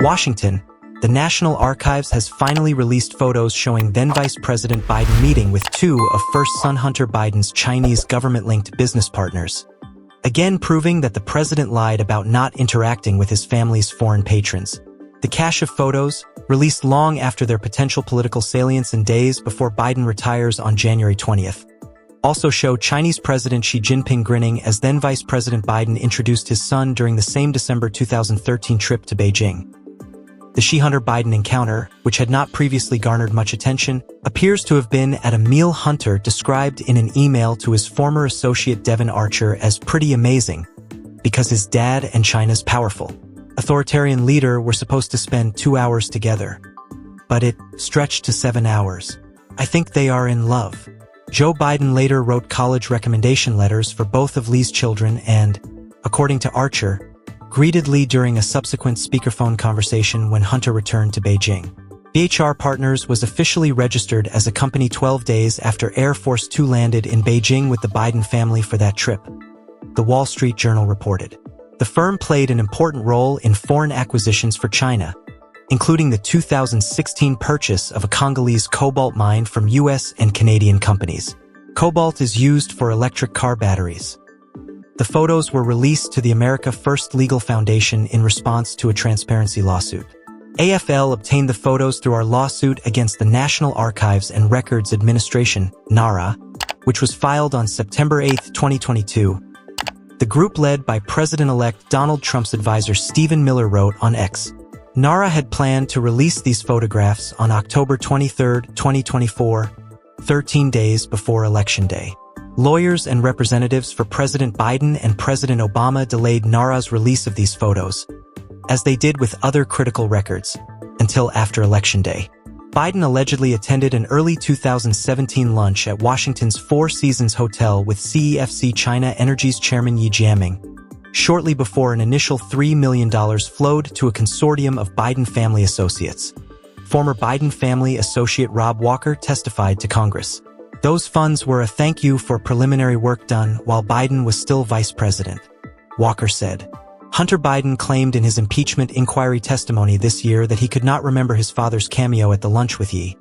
Washington, the National Archives has finally released photos showing then-Vice President Biden meeting with two of first son Hunter Biden's Chinese government-linked business partners, again proving that the president lied about not interacting with his family's foreign patrons. The cache of photos, released long after their potential political salience and days before Biden retires on January 20th, also show Chinese President Xi Jinping grinning as then-Vice President Biden introduced his son during the same December 2013 trip to Beijing. The Xi-Hunter Biden encounter, which had not previously garnered much attention, appears to have been at a meal Hunter described in an email to his former associate Devon Archer as pretty amazing, because his dad and China's powerful authoritarian leader were supposed to spend 2 hours together. But it stretched to 7 hours. I think they are in love. Joe Biden later wrote college recommendation letters for both of Lee's children and, according to Archer, greeted Lee during a subsequent speakerphone conversation when Hunter returned to Beijing. BHR Partners was officially registered as a company 12 days after Air Force Two landed in Beijing with the Biden family for that trip, the Wall Street Journal reported. The firm played an important role in foreign acquisitions for China, including the 2016 purchase of a Congolese cobalt mine from U.S. and Canadian companies. Cobalt is used for electric car batteries. The photos were released to the America First Legal Foundation in response to a transparency lawsuit. AFL obtained the photos through our lawsuit against the National Archives and Records Administration, NARA, which was filed on September 8, 2022. The group led by President-elect Donald Trump's advisor Stephen Miller wrote on X, NARA had planned to release these photographs on October 23, 2024, 13 days before Election Day. Lawyers and representatives for President Biden and President Obama delayed NARA's release of these photos, as they did with other critical records, until after Election Day. Biden allegedly attended an early 2017 lunch at Washington's Four Seasons Hotel with CEFC China Energy's chairman Ye Jianming, shortly before an initial $3 million flowed to a consortium of Biden family associates. Former Biden family associate Rob Walker testified to Congress. Those funds were a thank you for preliminary work done while Biden was still vice president, Walker said. Hunter Biden claimed in his impeachment inquiry testimony this year that he could not remember his father's cameo at the lunch with Ye,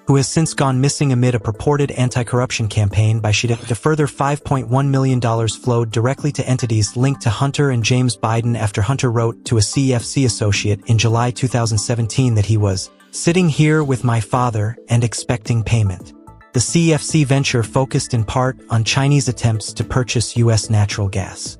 who has since gone missing amid a purported anti-corruption campaign by Xi. A further $5.1 million flowed directly to entities linked to Hunter and James Biden after Hunter wrote to a CEFC associate in July 2017 that he was sitting here with my father and expecting payment. The CEFC venture focused in part on Chinese attempts to purchase U.S. natural gas.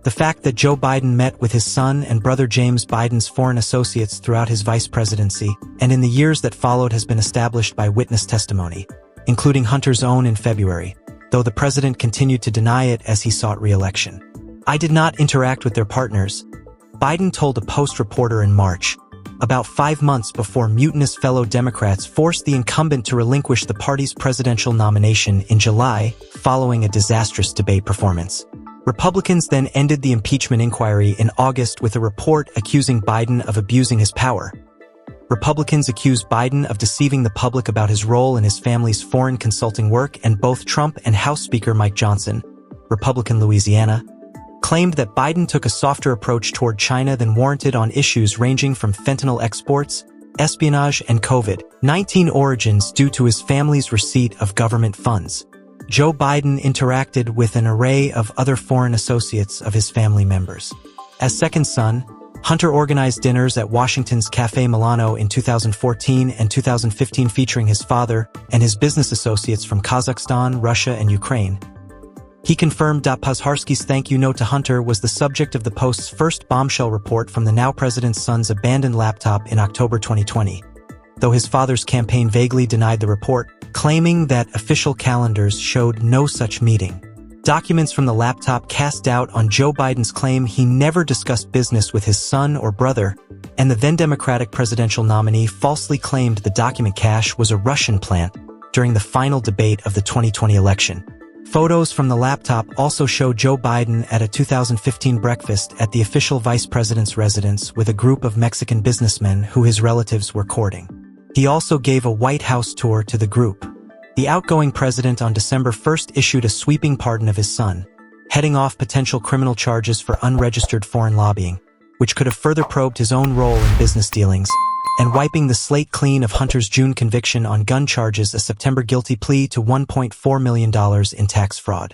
The fact that Joe Biden met with his son and brother James Biden's foreign associates throughout his vice presidency and in the years that followed has been established by witness testimony, including Hunter's own in February, though the president continued to deny it as he sought re-election. I did not interact with their partners, Biden told a Post reporter in March, about 5 months before mutinous fellow Democrats forced the incumbent to relinquish the party's presidential nomination in July following a disastrous debate performance. Republicans then ended the impeachment inquiry in August with a report accusing Biden of abusing his power. Republicans accused Biden of deceiving the public about his role in his family's foreign consulting work, and both Trump and House Speaker Mike Johnson, Republican Louisiana, claimed that Biden took a softer approach toward China than warranted on issues ranging from fentanyl exports, espionage, and COVID-19 origins due to his family's receipt of government funds. Joe Biden interacted with an array of other foreign associates of his family members. As second son, Hunter organized dinners at Washington's Café Milano in 2014 and 2015 featuring his father and his business associates from Kazakhstan, Russia, and Ukraine. He confirmed Pozharsky's thank you note to Hunter was the subject of the Post's first bombshell report from the now president's son's abandoned laptop in October 2020, though his father's campaign vaguely denied the report, claiming that official calendars showed no such meeting. Documents from the laptop cast doubt on Joe Biden's claim he never discussed business with his son or brother, and the then Democratic presidential nominee falsely claimed the document cache was a Russian plant during the final debate of the 2020 election. Photos from the laptop also show Joe Biden at a 2015 breakfast at the official vice president's residence with a group of Mexican businessmen who his relatives were courting. He also gave a White House tour to the group. The outgoing president on December 1st issued a sweeping pardon of his son, heading off potential criminal charges for unregistered foreign lobbying. which could have further probed his own role in business dealings, and wiping the slate clean of Hunter's June conviction on gun charges, a September guilty plea to $1.4 million in tax fraud.